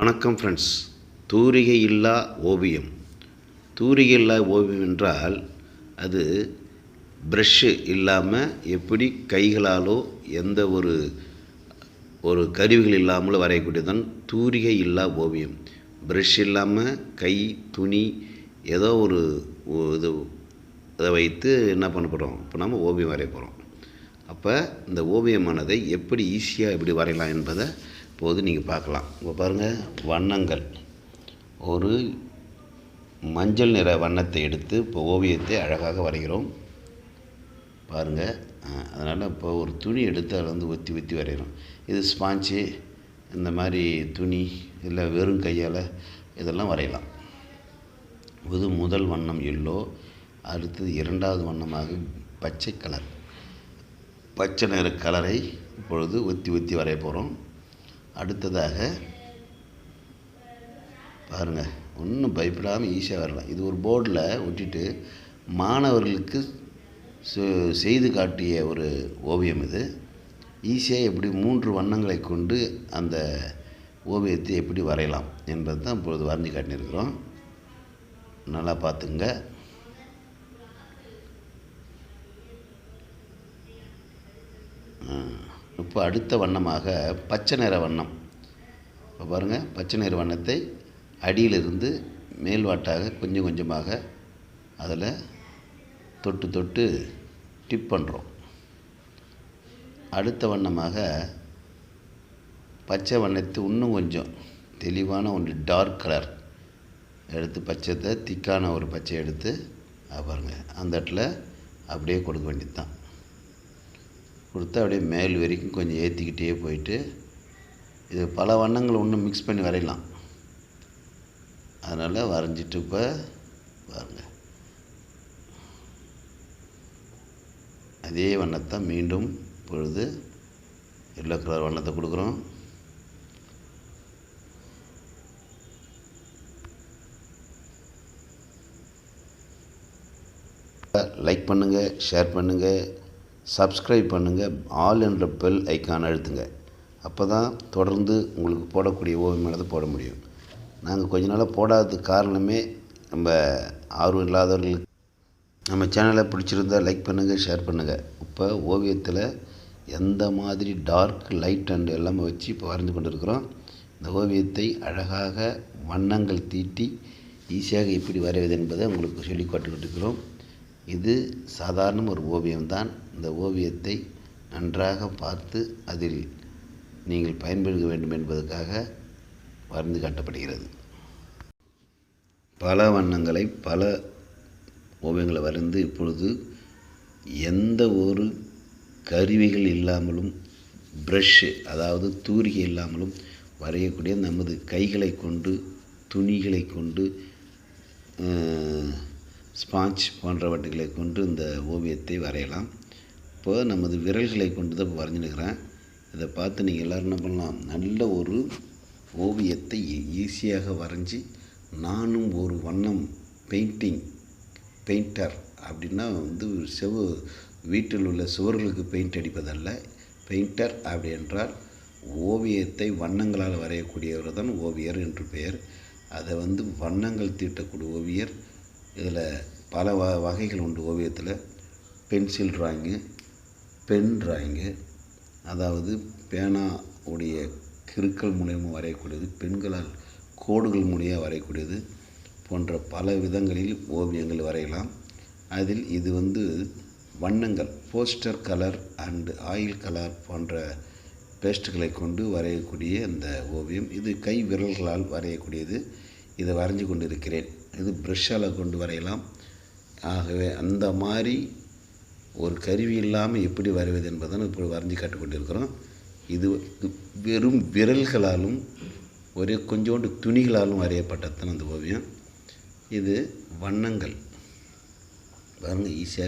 வணக்கம் ஃப்ரெண்ட்ஸ். தூரிகை இல்லா ஓவியம். தூரிகை இல்லா ஓவியம் என்றால் அது ப்ரஷ்ஷு இல்லாமல் எப்படி கைகளாலோ எந்த ஒரு கருவிகள் இல்லாமல் வரையக்கூடியதான் தூரிகை இல்லா ஓவியம். ப்ரஷ் இல்லாமல் கை, துணி ஏதோ ஒரு இது இதை வைத்து என்ன பண்ண போகிறோம், இப்போ நம்ம ஓவியம் வரைய போகிறோம். அப்போ இந்த ஓவியமானதை எப்படி ஈஸியாக எப்படி வரையலாம் என்பதை இப்போது நீங்கள் பார்க்கலாம். இப்போ பாருங்கள், வண்ணங்கள். ஒரு மஞ்சள் நிற வண்ணத்தை எடுத்து இப்போ ஓவியத்தை அழகாக வரைகிறோம் பாருங்கள். அதனால் இப்போ ஒரு துணி எடுத்து அதில் வந்து ஒத்தி வரைகிறோம். இது ஸ்பாஞ்சு, இந்த மாதிரி துணி இல்லை வெறும் கையால் இதெல்லாம் வரையலாம். இது முதல் வண்ணம் எல்லோ. அடுத்தது இரண்டாவது வண்ணமாக பச்சை கலர். பச்சை நிற கலரை இப்பொழுது ஒத்தி வரைய போகிறோம். அடுத்ததாக பாருங்கள், ஒன்றும் பயப்படாமல் ஈஸியாக வரலாம். இது ஒரு போர்டில் ஒட்டிட்டு மாணவர்களுக்கு செய்து காட்டிய ஒரு ஓவியம். இது ஈஸியாக எப்படி 3 வண்ணங்களை கொண்டு அந்த ஓவியத்தை எப்படி வரையலாம் என்பது தான் இப்பொழுது வரைஞ்சி காட்டியிருக்கிறோம். நல்லா பார்த்துங்க. இப்போ அடுத்த வண்ணமாக பச்சை நிற வண்ணம். இப்போ பாருங்கள், பச்சை நிற வண்ணத்தை அடியிலிருந்து மேல்வாட்டாக கொஞ்சம் கொஞ்சமாக அதில் தொட்டு டிப் பண்ணுறோம். அடுத்த வண்ணமாக பச்சை வண்ணத்தை இன்னும் கொஞ்சம் தெளிவான ஒன்று டார்க் கலர் எடுத்து, பச்சை திக்கான ஒரு பச்சை எடுத்து பாருங்கள் அந்த இடத்துல அப்படியே கொடுக்க வேண்டியது தான். கொடுத்து அப்படியே மேல் வரைக்கும் கொஞ்சம் ஏற்றிக்கிட்டே போயிட்டு, இது பல வண்ணங்கள் ஒன்று மிக்ஸ் பண்ணி வரையலாம். அதனால் வரைஞ்சிட்டு இப்போ பாருங்கள், அதே வண்ணத்தை மீண்டும் இப்பொழுது எல்லோ கலர் வண்ணத்தை கொடுக்குறோம். லைக் பண்ணுங்கள், ஷேர் பண்ணுங்கள், சப்ஸ்கிரைப் பண்ணுங்கள், ஆல் என்ற பெல் ஐக்கான் அழுத்துங்க. அப்போ தான் தொடர்ந்து உங்களுக்கு போடக்கூடிய ஓவியமானது போட முடியும். நாங்கள் கொஞ்ச நாளாக போடாததுக்கு காரணமே நம்ம ஆர்வம் இல்லாதவர்களுக்கு. நம்ம சேனலை பிடிச்சிருந்தால் லைக் பண்ணுங்கள், ஷேர் பண்ணுங்கள். இப்போ ஓவியத்தில் எந்த மாதிரி டார்க், லைட் அண்ட் எல்லாமே வச்சு இப்போ வரைந்து கொண்டு இருக்கிறோம். இந்த ஓவியத்தை அழகாக வண்ணங்கள் தீட்டி ஈஸியாக எப்படி வரைவது என்பதை உங்களுக்கு சொல்லி காட்டிக்கொண்டிருக்கிறோம். இது சாதாரண ஒரு ஓவியம்தான். இந்த ஓவியத்தை நன்றாக பார்த்து அதில் நீங்கள் பயன்படுத்த வேண்டும் என்பதற்காக வரைந்து காட்டப்படுகிறது. பல வண்ணங்களை பல ஓவியங்களை வரைந்து இப்பொழுது எந்த ஒரு கருவிகள் இல்லாமலும் ப்ரஷ்ஷு, அதாவது தூரிகை இல்லாமலும் வரையக்கூடிய நமது கைகளை கொண்டு, துணிகளை கொண்டு, ஸ்பாஞ்ச் போன்றவற்றுகளை கொண்டு இந்த ஓவியத்தை வரையலாம். இப்போ நமது விரல்களை கொண்டு தான் இப்போ வரைஞ்சிருக்கிறேன். இதை பார்த்து நீங்கள் எல்லோரும் என்ன பண்ணலாம், நல்ல ஒரு ஓவியத்தை ஈஸியாக வரைஞ்சி, நானும் ஒரு வண்ணம் பெயிண்டர் அப்படின்னா வந்து வீட்டில் உள்ள சுவர்களுக்கு பெயிண்ட் அடிப்பதல்ல. பெயிண்டர் அப்படி என்றால் ஓவியத்தை வண்ணங்களால் வரையக்கூடியவர் தான் ஓவியர் என்று பெயர். அதை வந்து வண்ணங்கள் தீட்டக்கூடிய ஓவியர். இதில் பல வகைகள் உண்டு ஓவியத்தில். பென்சில் ட்ராயிங்கு, பென் ட்ராயிங்கு, அதாவது பேனா உடைய கிறுக்கல் மூலியமாக வரையக்கூடியது, பெண்களால் கோடுகள் மூலியமாக வரையக்கூடியது போன்ற பல விதங்களில் ஓவியங்கள் வரையலாம். அதில் இது வந்து வண்ணங்கள், poster colour and oil colour போன்ற பேஸ்ட்டுகளை கொண்டு வரையக்கூடிய இந்த ஓவியம். இது கை விரல்களால் வரையக்கூடியது. இதை வரைஞ்சி கொண்டு இருக்கிறேன். இது ப்ரஷ்ஷால் கொண்டு வரையலாம். ஆகவே அந்த மாதிரி ஒரு கருவி இல்லாமல் எப்படி வரைவது என்பதை இப்போ வரைஞ்சி காட்டிக்கொண்டிருக்கிறோம். இது வெறும் விரல்களாலும் ஒரே கொஞ்சோண்டு துணிகளாலும் வரையப்பட்டதுதான் அந்த ஓவியம். இது வண்ணங்கள் பாருங்கள், ஈஸியாக